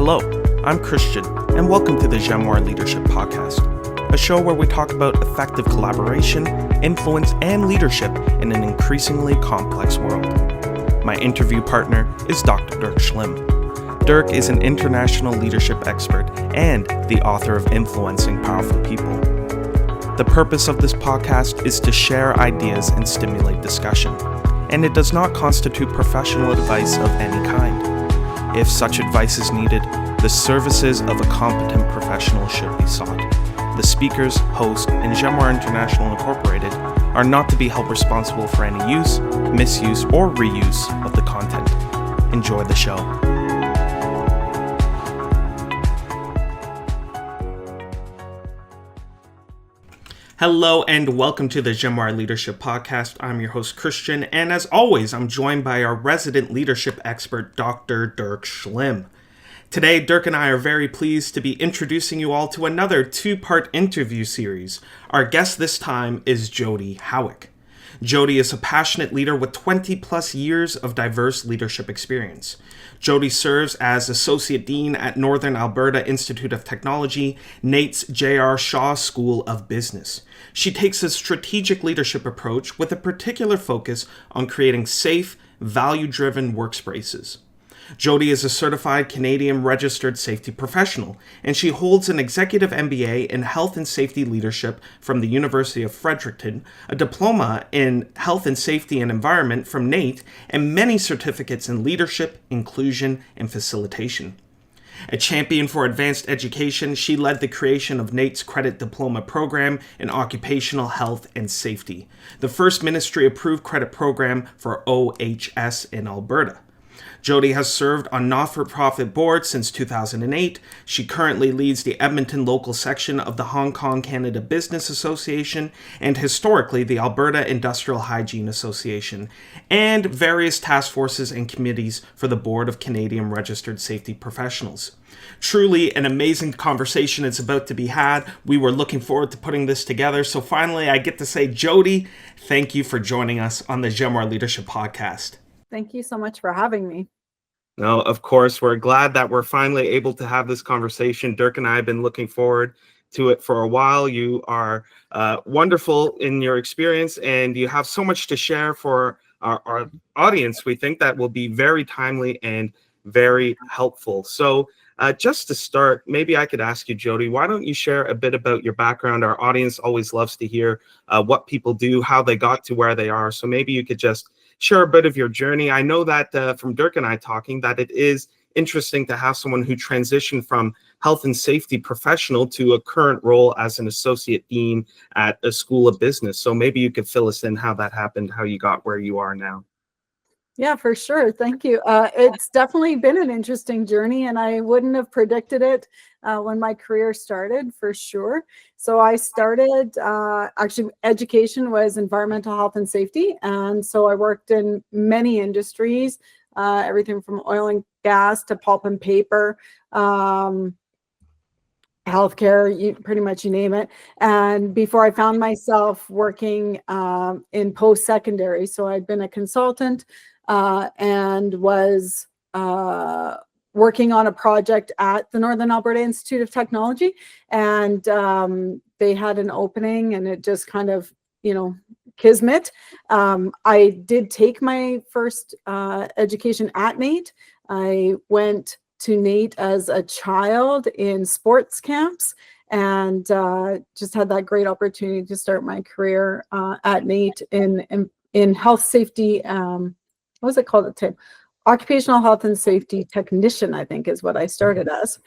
Hello, I'm Christian, and welcome to the Jamoir Leadership Podcast, a show where we talk about effective collaboration, influence, and leadership in an increasingly complex world. My interview partner is Dr. Dirk Schlimm. Dirk is an international leadership expert and the author of Influencing Powerful People. The purpose of this podcast is to share ideas and stimulate discussion, and it does not constitute professional advice of any kind. If such advice is needed, the services of a competent professional should be sought. The speakers, host, and Jamoir International Incorporated are not to be held responsible for any use, misuse, or reuse of the content. Enjoy the show. Hello and welcome to the Jamoir Leadership Podcast. I'm your host, Christian, and as always, I'm joined by our resident leadership expert, Dr. Dirk Schlimm. Today, Dirk and I are very pleased to be introducing you all to another two-part interview series. Our guest this time is Jodi Howick. Jodi is a passionate leader with 20 plus years of diverse leadership experience. Jodi serves as Associate Dean at Northern Alberta Institute of Technology, NAIT's J.R. Shaw School of Business. She takes a strategic leadership approach with a particular focus on creating safe, value-driven workspaces. Jodi is a certified Canadian registered safety professional, and she holds an executive MBA in health and safety leadership from the University of Fredericton, a diploma in health and safety and environment from NAIT, and many certificates in leadership, inclusion, and facilitation. A champion for advanced education, she led the creation of NAIT's credit diploma program in occupational health and safety, the first ministry-approved credit program for OHS in Alberta. Jodi has served on not-for-profit boards since 2008. She currently leads the Edmonton local section of the Hong Kong Canada Business Association and historically the Alberta Industrial Hygiene Association, and various task forces and committees for the Board of Canadian Registered Safety Professionals. Truly an amazing conversation is about to be had. We were looking forward to putting this together. So finally, I get to say, Jodi, thank you for joining us on the Jamoir Leadership Podcast. Thank you so much for having me. No, of course, we're glad that we're finally able to have this conversation. Dirk and I have been looking forward to it for a while. You are wonderful in your experience, and you have so much to share for our audience. We think that will be very timely and very helpful. So just to start, maybe I could ask you, Jodi, why don't you share a bit about your background? Our audience always loves to hear what people do, how they got to where they are. So maybe you could just share a bit of your journey. I know that from Dirk and I talking that it is interesting to have someone who transitioned from health and safety professional to a current role as an associate dean at a school of business. So maybe you could fill us in how that happened, how you got where you are now. Yeah, for sure. Thank you. It's definitely been an interesting journey, and I wouldn't have predicted it when my career started, for sure. So I started, actually, education was environmental health and safety. And so I worked in many industries, everything from oil and gas to pulp and paper, healthcare, pretty much you name it. And before I found myself working in post-secondary, so I'd been a consultant and was working on a project at the Northern Alberta Institute of Technology, and they had an opening, and it just kind of, kismet. I did take my first education at NAIT. I went to NAIT as a child in sports camps, and just had that great opportunity to start my career at NAIT in health safety. What was it called at the time? Occupational health and safety technician, I think, is what I started as.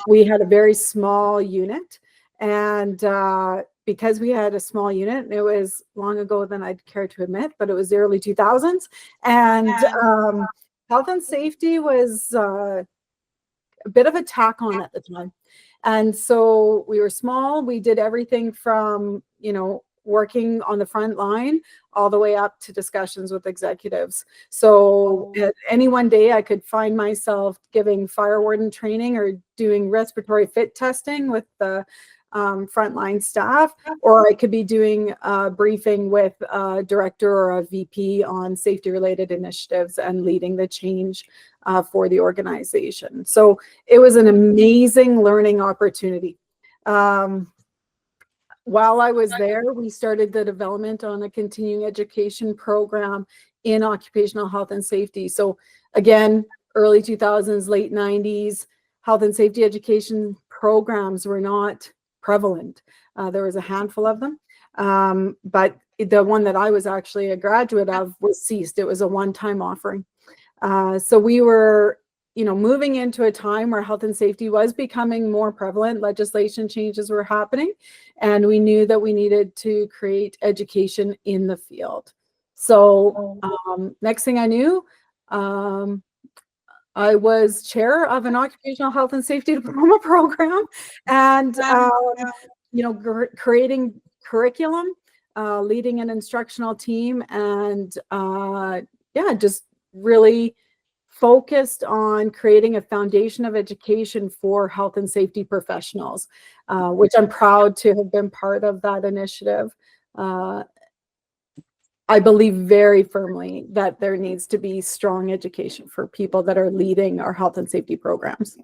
We had a very small unit, and because we had a small unit, it was long ago than I'd care to admit, but it was the early 2000s, and health and safety was a bit of a tack on at the time. And so we were small. We did everything from, working on the front line all the way up to discussions with executives. So any one day I could find myself giving fire warden training or doing respiratory fit testing with the frontline staff, or I could be doing a briefing with a director or a VP on safety-related initiatives and leading the change for the organization. So it was an amazing learning opportunity. While I was there, we started the development on a continuing education program in occupational health and safety. So again, early 2000s, late 90s, health and safety education programs were not prevalent. There was a handful of them, but the one that I was actually a graduate of was ceased. It was a one-time offering. So we were, moving into a time where health and safety was becoming more prevalent. Legislation changes were happening, and we knew that we needed to create education in the field. So next thing I knew, I was chair of an occupational health and safety diploma program, and creating curriculum, leading an instructional team, and just really focused on creating a foundation of education for health and safety professionals, which I'm proud to have been part of that initiative. I believe very firmly that there needs to be strong education for people that are leading our health and safety programs.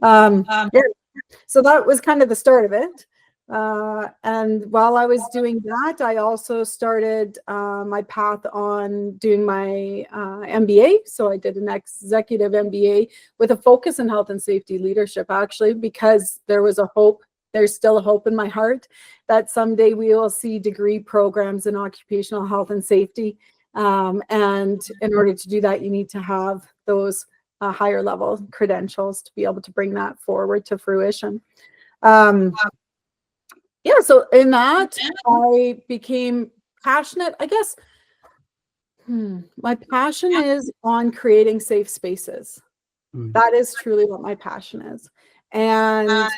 So that was kind of the start of it. And while I was doing that, I also started my path on doing my MBA. So I did an executive MBA with a focus in health and safety leadership, actually, because there was a hope. There's still a hope in my heart that someday we will see degree programs in occupational health and safety. And in order to do that, you need to have those higher level credentials to be able to bring that forward to fruition. So in that, I became passionate. I guess my passion is on creating safe spaces. That is truly what my passion is. And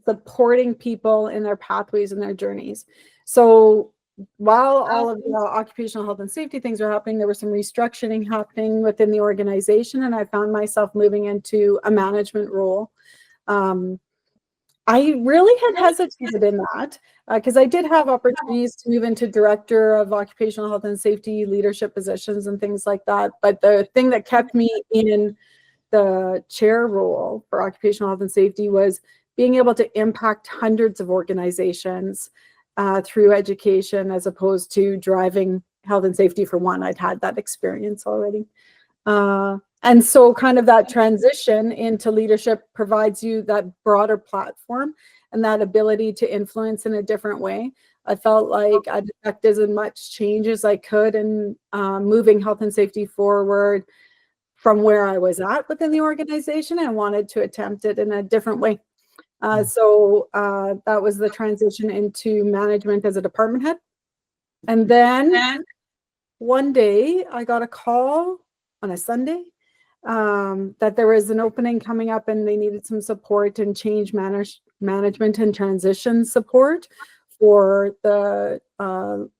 supporting people in their pathways and their journeys. So while all of the occupational health and safety things are happening, there was some restructuring happening within the organization, and I found myself moving into a management role. I really had hesitated in that because I did have opportunities to move into director of occupational health and safety leadership positions and things like that. But the thing that kept me in the chair role for occupational health and safety was being able to impact hundreds of organizations through education, as opposed to driving health and safety for one. I'd had that experience already. And so kind of that transition into leadership provides you that broader platform and that ability to influence in a different way. I felt like I'd affect as much change as I could in moving health and safety forward from where I was at within the organization, and wanted to attempt it in a different way. So that was the transition into management as a department head. And then one day I got a call on a Sunday that there was an opening coming up and they needed some support and change management and transition support for the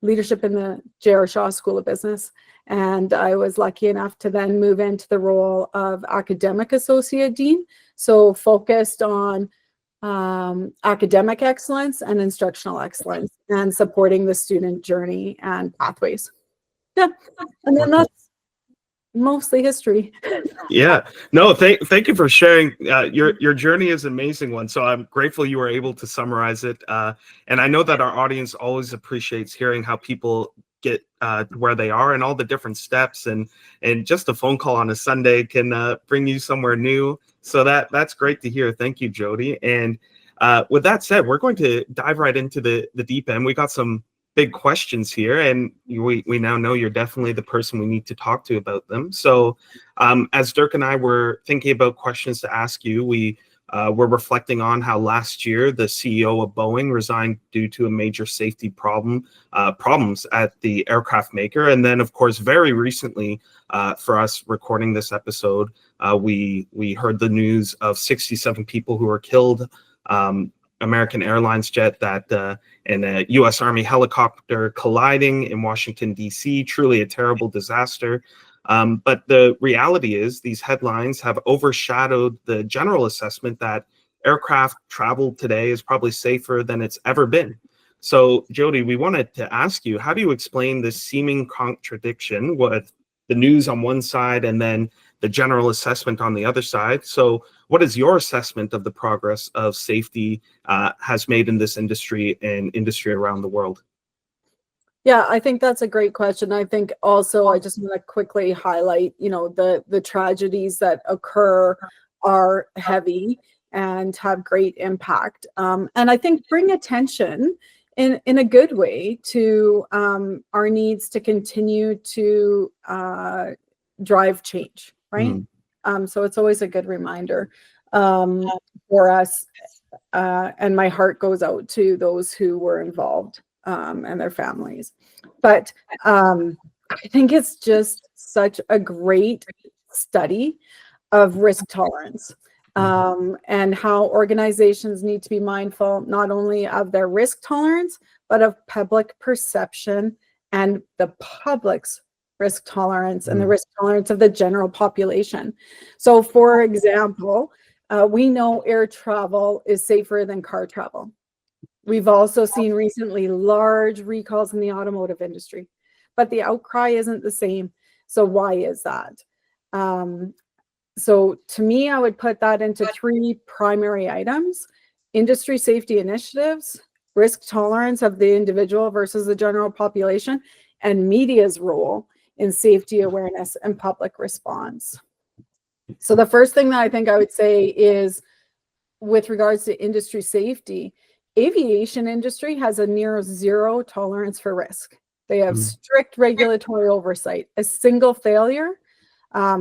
leadership in the J.R. Shaw School of Business. And I was lucky enough to then move into the role of academic associate dean, so focused on academic excellence and instructional excellence and supporting the student journey and pathways. Yeah, and then that's mostly history. Yeah, no, thank you for sharing. Your journey is an amazing one. So I'm grateful you were able to summarize it. And I know that our audience always appreciates hearing how people get where they are and all the different steps, and just a phone call on a Sunday can bring you somewhere new. So that's great to hear. Thank you, Jodi. And with that said, we're going to dive right into the deep end. We got some big questions here, and we now know you're definitely the person we need to talk to about them. So as Dirk and I were thinking about questions to ask you, we were reflecting on how last year the CEO of Boeing resigned due to a major safety problems at the aircraft maker. And then, of course, very recently, for us recording this episode, we heard the news of 67 people who were killed, American Airlines jet that and a U.S. Army helicopter colliding in Washington, D.C. Truly a terrible disaster. But the reality is these headlines have overshadowed the general assessment that aircraft travel today is probably safer than it's ever been. So, Jodi, we wanted to ask you, how do you explain this seeming contradiction with the news on one side and then the general assessment on the other side? So what is your assessment of the progress of safety has made in this industry and industry around the world? Yeah, I think that's a great question. I think also I just want to quickly highlight, the tragedies that occur are heavy and have great impact. And I think bring attention in a good way to our needs to continue to drive change, right? So it's always a good reminder for us. And my heart goes out to those who were involved and their families. But I think it's just such a great study of risk tolerance and how organizations need to be mindful not only of their risk tolerance, but of public perception and the public's risk tolerance and the risk tolerance of the general population. So, for example, we know air travel is safer than car travel. We've also seen recently large recalls in the automotive industry, but the outcry isn't the same. So why is that? So to me, I would put that into three primary items: industry safety initiatives, risk tolerance of the individual versus the general population, and media's role in safety awareness and public response. So the first thing that I think I would say is, with regards to industry safety, aviation industry has a near zero tolerance for risk. They have strict regulatory oversight. A single failure,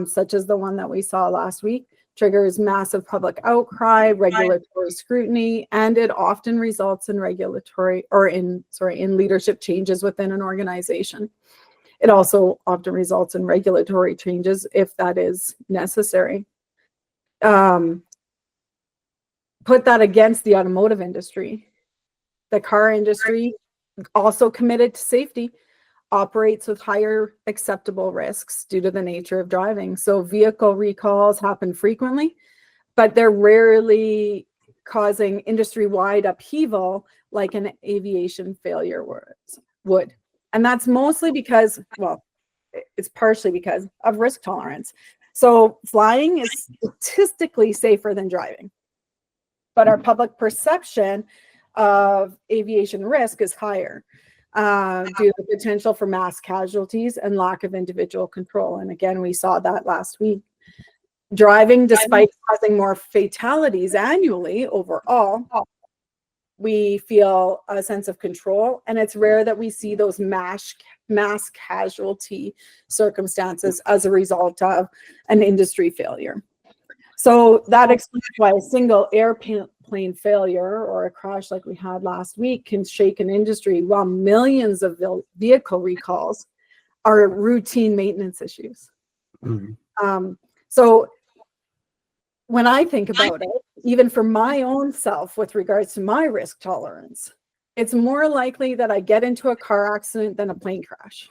such as the one that we saw last week, triggers massive public outcry, regulatory scrutiny, and it often results in in leadership changes within an organization. It also often results in regulatory changes if that is necessary. Put that against the automotive industry. The car industry, also committed to safety, operates with higher acceptable risks due to the nature of driving. So vehicle recalls happen frequently, but they're rarely causing industry-wide upheaval like an aviation failure would. And that's mostly because, it's partially because of risk tolerance. So flying is statistically safer than driving, but our public perception of aviation risk is higher due to the potential for mass casualties and lack of individual control. And again, we saw that last week. Driving, despite causing more fatalities annually overall, we feel a sense of control, and it's rare that we see those mass casualty circumstances as a result of an industry failure. So that explains why a single airplane failure or a crash like we had last week can shake an industry, while millions of vehicle recalls are routine maintenance issues. So when I think about it, even for my own self with regards to my risk tolerance, it's more likely that I get into a car accident than a plane crash.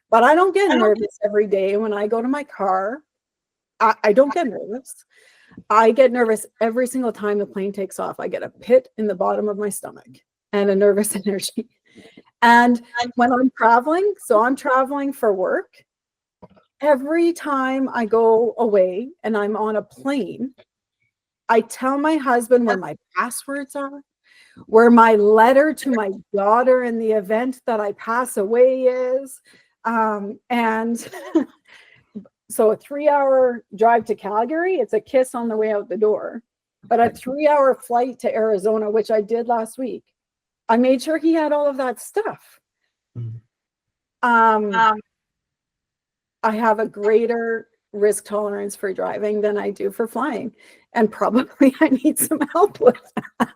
But I don't get nervous every day when I go to my car. I don't get nervous. I get nervous every single time the plane takes off. I get a pit in the bottom of my stomach and a nervous energy. And when I'm traveling, so I'm traveling for work, every time I go away and I'm on a plane, I tell my husband where my passwords are, where my letter to my daughter in the event that I pass away is. And so a 3-hour drive to Calgary, it's a kiss on the way out the door. But a 3-hour flight to Arizona, which I did last week, I made sure he had all of that stuff. I have a greater risk tolerance for driving than I do for flying. And probably I need some help with that.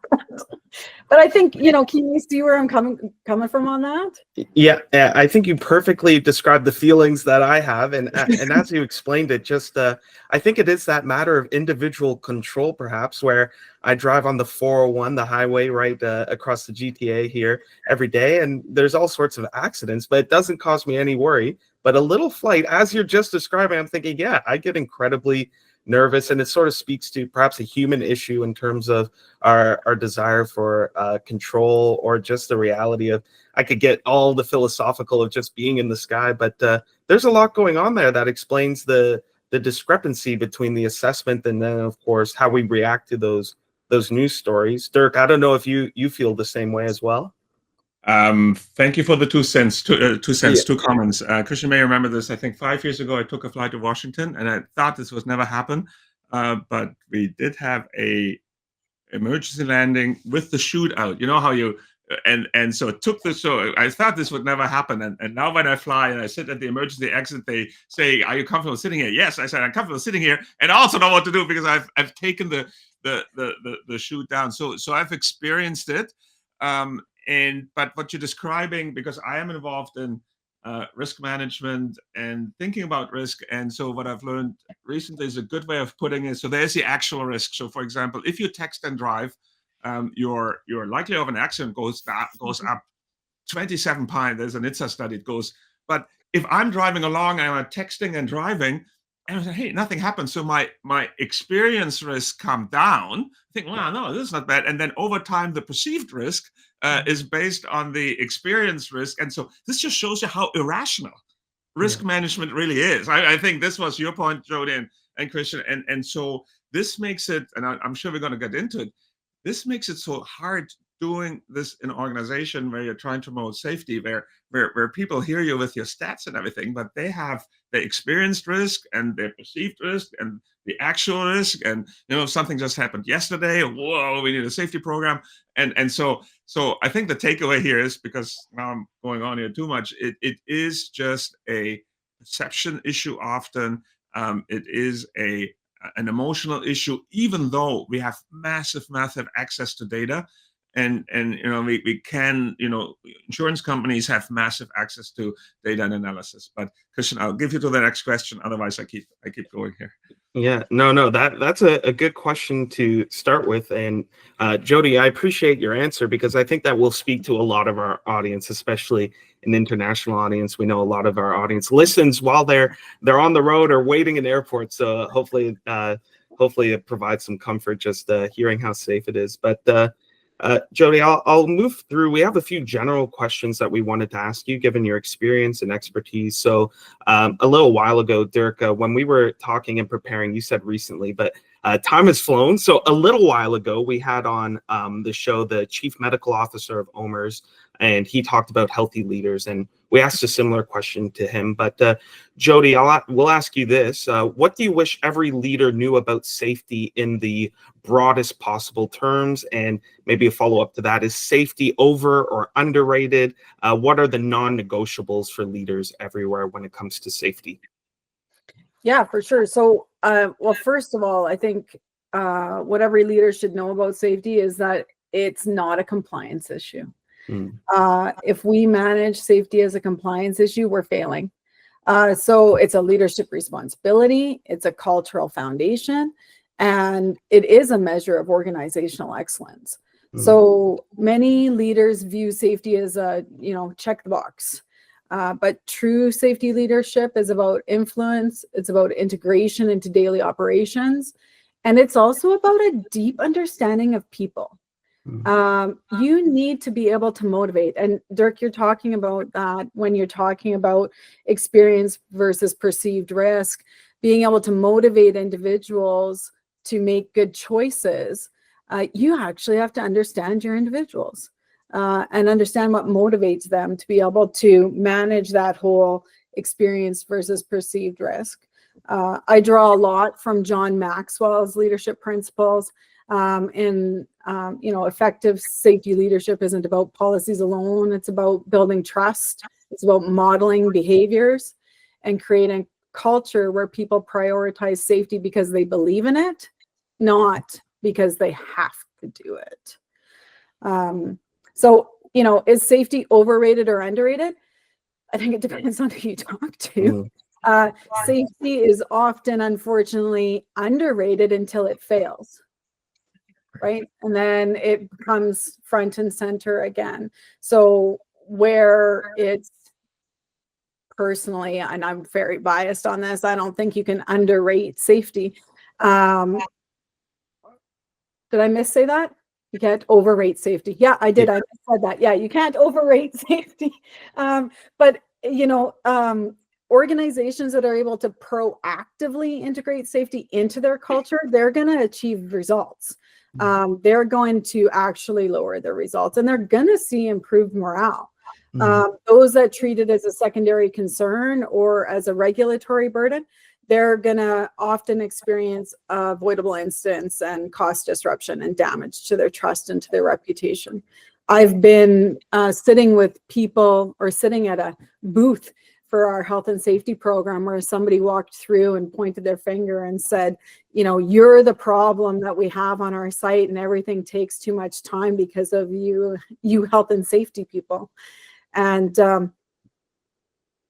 But I think, can you see where I'm coming from on that? Yeah, I think you perfectly described the feelings that I have. And as you explained it, just I think it is that matter of individual control, perhaps, where I drive on the 401, the highway right across the GTA here every day. And there's all sorts of accidents, but it doesn't cause me any worry. But a little flight, as you're just describing, I'm thinking, yeah, I get incredibly nervous, and it sort of speaks to perhaps a human issue in terms of our desire for control, or just the reality of, I could get all the philosophical of just being in the sky, but there's a lot going on there that explains the discrepancy between the assessment and then, of course, how we react to those news stories. Dirk, I don't know if you feel the same way as well. Thank you for the 2 cents, Yeah. 2 comments. Christian may remember this. I think 5 years ago, I took a flight to Washington, and I thought this would never happen. But we did have a emergency landing with the shootout. You know how you, and so it took this, so I thought this would never happen. And now when I fly and I sit at the emergency exit, they say, "Are you comfortable sitting here?" Yes, I said, "I'm comfortable sitting here," and I also know what to do because I've taken the shoot down. So I've experienced it. But what you're describing, because I am involved in risk management and thinking about risk, and so what I've learned recently is a good way of putting it. So there's the actual risk. So for example, if you text and drive, your likelihood of an accident goes up 27 points. There's an NHTSA study. It goes, but if I'm driving along and I'm texting and driving, and I say, hey, nothing happened. So my experience risk come down. I think, wow, no, this is not bad. And then over time, the perceived risk is based on the experience risk. And so this just shows you how irrational risk management really is. I think this was your point, Jodi and Christian. And so this makes it, and I'm sure we're going to get into it, this makes it so hard doing this in an organization where you're trying to promote safety, where people hear you with your stats and everything, but they have the experienced risk and their perceived risk and the actual risk. And, something just happened yesterday. Whoa, we need a safety program. And so I think the takeaway here is, because now I'm going on here too much, it is just a perception issue often. It is an emotional issue, even though we have massive access to data. And we can, insurance companies have massive access to data and analysis. But Christian, I'll give you to the next question. Otherwise, I keep going here. Yeah, no, that's a good question to start with. And Jodi, I appreciate your answer, because I think that will speak to a lot of our audience, especially an international audience. We know a lot of our audience listens while they're on the road or waiting in airports. So hopefully it provides some comfort just hearing how safe it is. But Jodi, I'll move through. We have a few general questions that we wanted to ask you, given your experience and expertise. So a little while ago, Dirk, when we were talking and preparing, you said recently, but time has flown. So a little while ago, we had on the show the Chief Medical Officer of OMERS, and he talked about healthy leaders. And we asked a similar question to him. But Jodi, we'll ask you this. What do you wish every leader knew about safety in the broadest possible terms? And maybe a follow-up to that, is safety over or underrated? What are the non-negotiables for leaders everywhere when it comes to safety? Yeah, for sure. So, well, first of all, I think what every leader should know about safety is that it's not a compliance issue. If we manage safety as a compliance issue, we're failing. So it's a leadership responsibility, it's a cultural foundation, and it is a measure of organizational excellence. So many leaders view safety as a, check the box. But true safety leadership is about influence, it's about integration into daily operations, and it's also about a deep understanding of people. You need to be able to motivate. And Dirk, you're talking about that when you're talking about experience versus perceived risk, being able to motivate individuals to make good choices. You actually have to understand your individuals and understand what motivates them to be able to manage that whole experience versus perceived risk. I draw a lot from John Maxwell's leadership principles. Effective safety leadership isn't about policies alone. It's about building trust. It's about modeling behaviors and creating culture where people prioritize safety because they believe in it, not because they have to do it. Is safety overrated or underrated? I think it depends on who you talk to. Safety is often, unfortunately, underrated until it fails. Right? And then it becomes front and center again. So where it's personally, and I'm very biased on this, I don't think you can underrate safety. Um, did I say that? You can't overrate safety. Yeah, I did. Yeah. I said that. Yeah, you can't overrate safety. But organizations that are able to proactively integrate safety into their culture, they're going to achieve results. They're going to actually lower their results, and they're going to see improved morale. Those that treat it as a secondary concern or as a regulatory burden, they're going to often experience avoidable incidents and cost disruption and damage to their trust and to their reputation. I've been sitting with people or sitting at a booth for our health and safety program where somebody walked through and pointed their finger and said, you're the problem that we have on our site, and everything takes too much time because of you health and safety people. And so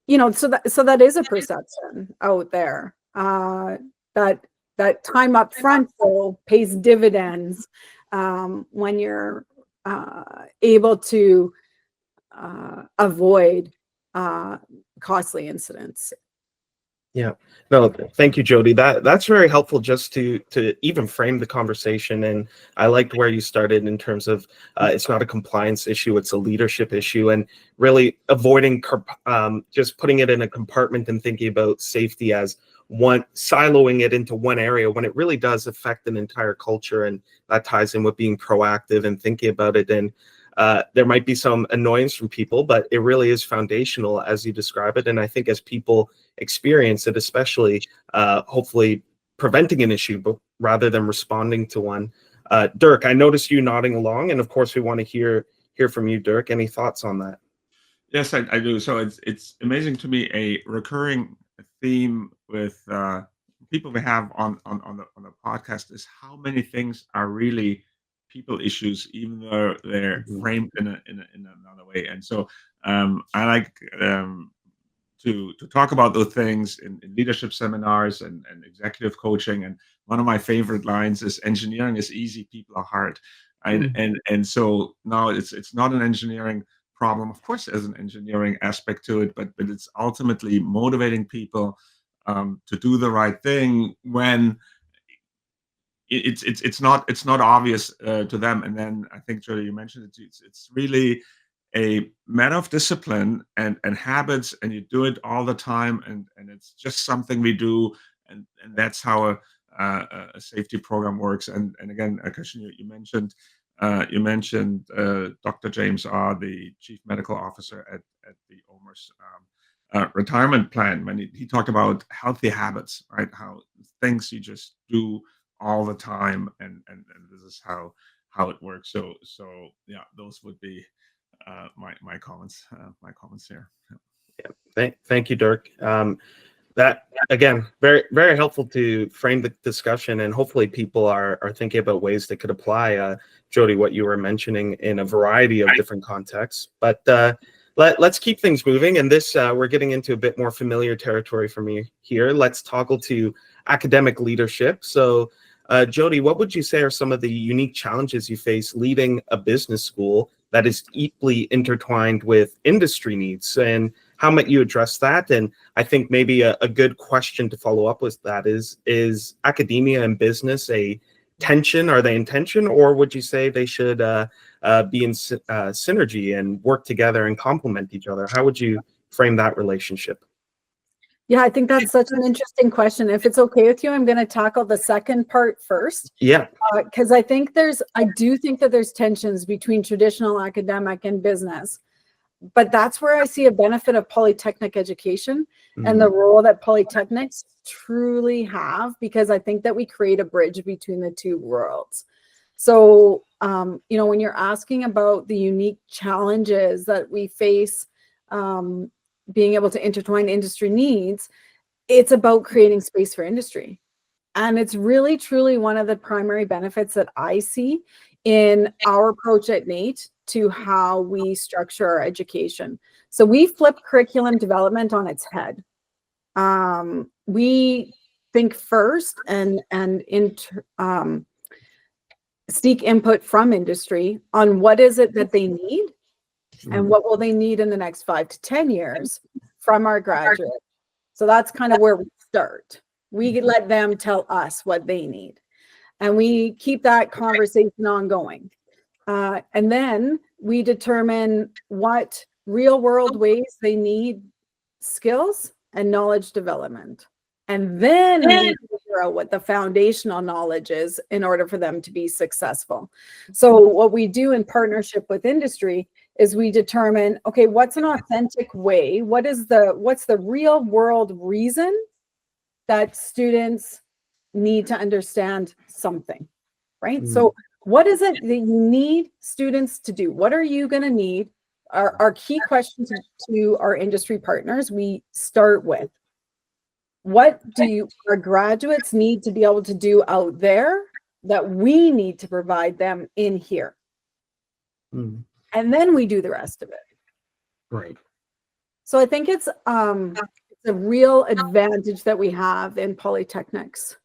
that is a perception out there, that time up front though pays dividends when you're able to avoid costly incidents. Yeah. No, thank you, Jodi. That's very helpful just to even frame the conversation. And I liked where you started in terms of it's not a compliance issue, it's a leadership issue, and really avoiding just putting it in a compartment and thinking about safety as siloing it into one area when it really does affect an entire culture. And that ties in with being proactive and thinking about it. And there might be some annoyance from people, but it really is foundational as you describe it. And I think as people experience it, especially hopefully preventing an issue but rather than responding to one. Dirk, I noticed you nodding along, and of course we want to hear from you, Dirk. Any thoughts on that? Yes, I do. So it's amazing to me, a recurring theme with people we have on the podcast is how many things are really people issues, even though they're framed in another way. And so I like to talk about those things in leadership seminars and executive coaching. And one of my favorite lines is, "Engineering is easy, people are hard." And so now it's not an engineering problem. Of course, there's an engineering aspect to it, but it's ultimately motivating people to do the right thing when it's not obvious to them. And then I think, Jodi, you mentioned it. It's really a matter of discipline and habits, and you do it all the time, and it's just something we do, and that's how a safety program works. And again, Christian, you mentioned Dr. James R., the Chief Medical Officer at the OMERS retirement plan, when he talked about healthy habits, right? How things you just do all the time, and this is how it works. So yeah, those would be my comments here. Yeah. Thank you, Dirk. That again, very, very helpful to frame the discussion, and hopefully people are thinking about ways that could apply, Jodi, what you were mentioning in a variety of different contexts. But let's keep things moving, and this we're getting into a bit more familiar territory for me here. Let's toggle to academic leadership. So Jodi, what would you say are some of the unique challenges you face leading a business school that is deeply intertwined with industry needs, and how might you address that? And I think maybe a good question to follow up with that is academia and business a tension? Are they in tension, or would you say they should be in synergy and work together and complement each other? How would you frame that relationship? Yeah, I think that's such an interesting question. If it's okay with you, I'm going to tackle the second part first. Yeah. Because I do think that there's tensions between traditional academic and business. But that's where I see a benefit of polytechnic education and the role that polytechnics truly have, because I think that we create a bridge between the two worlds. So, when you're asking about the unique challenges that we face, being able to intertwine industry needs, it's about creating space for industry. And it's really, truly one of the primary benefits that I see in our approach at NAIT to how we structure our education. So we flip curriculum development on its head. We think first and seek input from industry on what is it that they need and what will they need in the next 5 to 10 years from our graduates. So that's kind of where we start. We let them tell us what they need. And we keep that conversation ongoing. And then we determine what real world ways they need skills and knowledge development. And then we figure out what the foundational knowledge is in order for them to be successful. So what we do in partnership with industry is we determine, okay, what's an authentic way? What's the real world reason that students need to understand something, right? So what is it that you need students to do? What are you going to need? Our key questions to our industry partners, we start with, what do our graduates need to be able to do out there that we need to provide them in here? And then we do the rest of it. Right. So I think it's a real advantage that we have in polytechnics.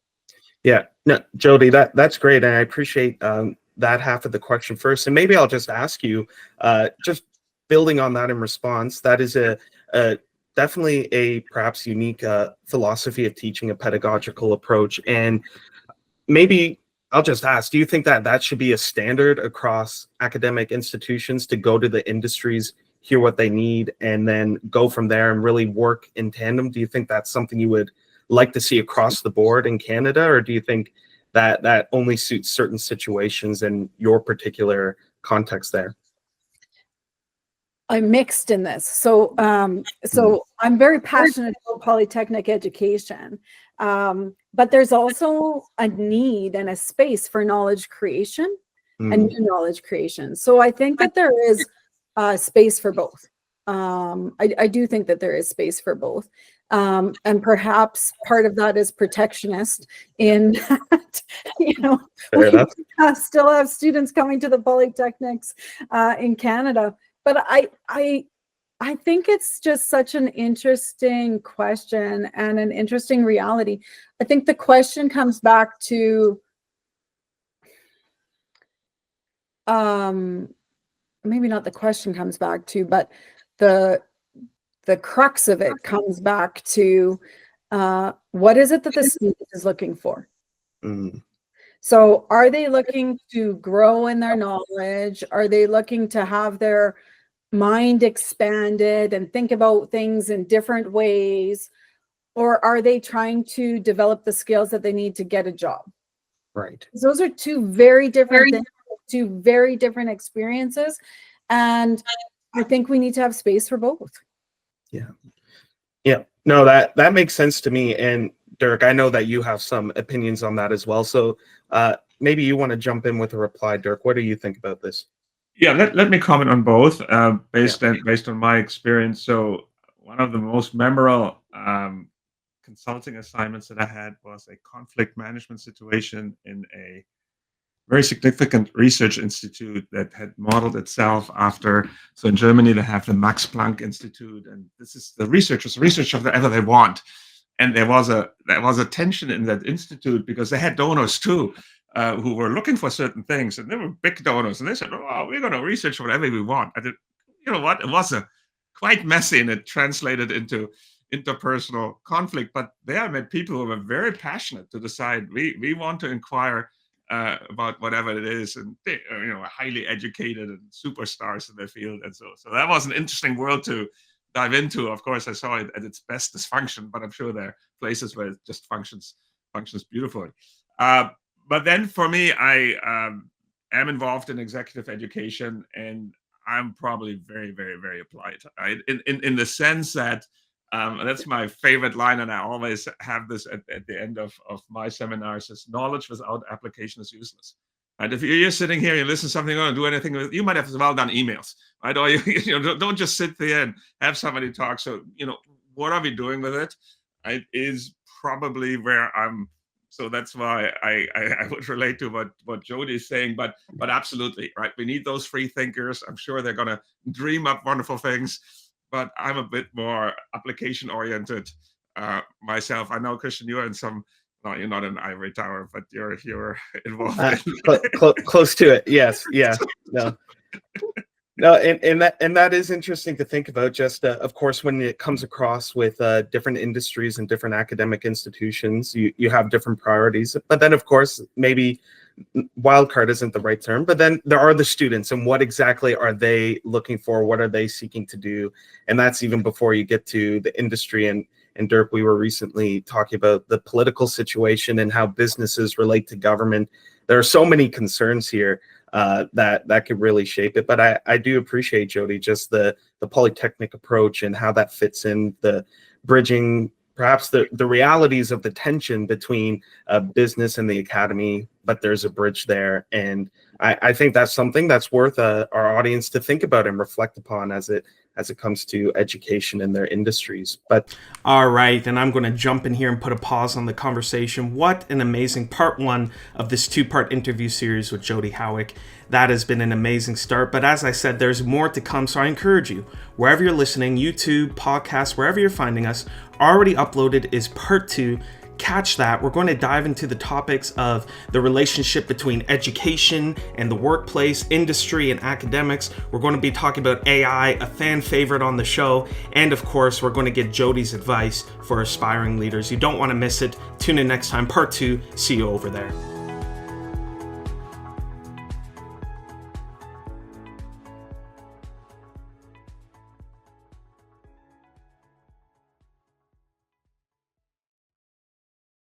Yeah, no, Jodi, that's great, and I appreciate that half of the question first. And maybe I'll just ask you, just building on that in response, that is a definitely a perhaps unique philosophy of teaching, a pedagogical approach. And maybe I'll just ask, do you think that that should be a standard across academic institutions, to go to the industries, hear what they need, and then go from there and really work in tandem? Do you think that's something you would like to see across the board in Canada, or do you think that that only suits certain situations and your particular context there? I'm mixed in this. So I'm very passionate about polytechnic education, but there's also a need and a space for knowledge creation and new knowledge creation. So I think that there is space for both. I do think that there is space for both. And perhaps part of that is protectionist in that, we still have students coming to the polytechnics in Canada. But I think it's just such an interesting question and an interesting reality. I think the question comes back to maybe not the question comes back to, but the crux of it comes back to what is it that the student is looking for? So are they looking to grow in their knowledge? Are they looking to have their mind expanded and think about things in different ways? Or are they trying to develop the skills that they need to get a job? Right. Those are two very different things, two very different experiences. And I think we need to have space for both. Yeah. No, that makes sense to me. And Dirk, I know that you have some opinions on that as well. So maybe you want to jump in with a reply, Dirk. What do you think about this? Yeah, let me comment on both based on my experience. So one of the most memorable consulting assignments that I had was a conflict management situation in a very significant research institute that had modeled itself after. So in Germany, they have the Max Planck Institute, and this is the researchers research of whatever they want. And there was a tension in that institute because they had donors too, who were looking for certain things, and they were big donors, and they said, "Oh, we're going to research whatever we want." I did, you know what? It was quite messy, and it translated into interpersonal conflict. But there I met people who were very passionate to decide we want to inquire about whatever it is, and they are highly educated and superstars in their field, and so that was an interesting world to dive into. Of course, I saw it at its best dysfunction, but I'm sure there are places where it just functions beautifully. But then for me, I am involved in executive education, and I'm probably very, very, very applied. Right? In the sense that that's my favorite line, and I always have this at the end of my seminars: is knowledge without application is useless. And if you're sitting here and you listen to something, or do anything with it, you might have as well done emails, right? Or don't just sit there and have somebody talk. So what are we doing with it? It is probably where I'm. So that's why I would relate to what Jodi is saying. But absolutely, right? We need those free thinkers. I'm sure they're going to dream up wonderful things. But I'm a bit more application oriented myself. I know, Christian, you are in some. No, you're not in ivory tower, but you're involved. Close to it. Yes. Yeah. No. No, and that is interesting to think about. Just of course, when it comes across with different industries and different academic institutions, you have different priorities. But then, of course, maybe wildcard isn't the right term. But then there are the students, and what exactly are they looking for? What are they seeking to do? And that's even before you get to the industry. And Dirk, we were recently talking about the political situation and how businesses relate to government. There are so many concerns here that could really shape it. But I do appreciate, Jodi, just the polytechnic approach and how that fits in the bridging perhaps the realities of the tension between business and the academy, but there's a bridge there. And I think that's something that's worth our audience to think about and reflect upon as it comes to education in their industries. But all right, and I'm going to jump in here and put a pause on the conversation. What an amazing part one of this two-part interview series with Jodi Howick. That has been an amazing start. But as I said, there's more to come. So I encourage you, wherever you're listening, YouTube, podcasts, wherever you're finding us, already uploaded is part 2. Catch that. We're going to dive into the topics of the relationship between education and the workplace, industry, and academics. We're going to be talking about AI, a fan favorite on the show. And of course, we're going to get Jodi's advice for aspiring leaders. You don't want to miss it. Tune in next time, part 2. See you over there.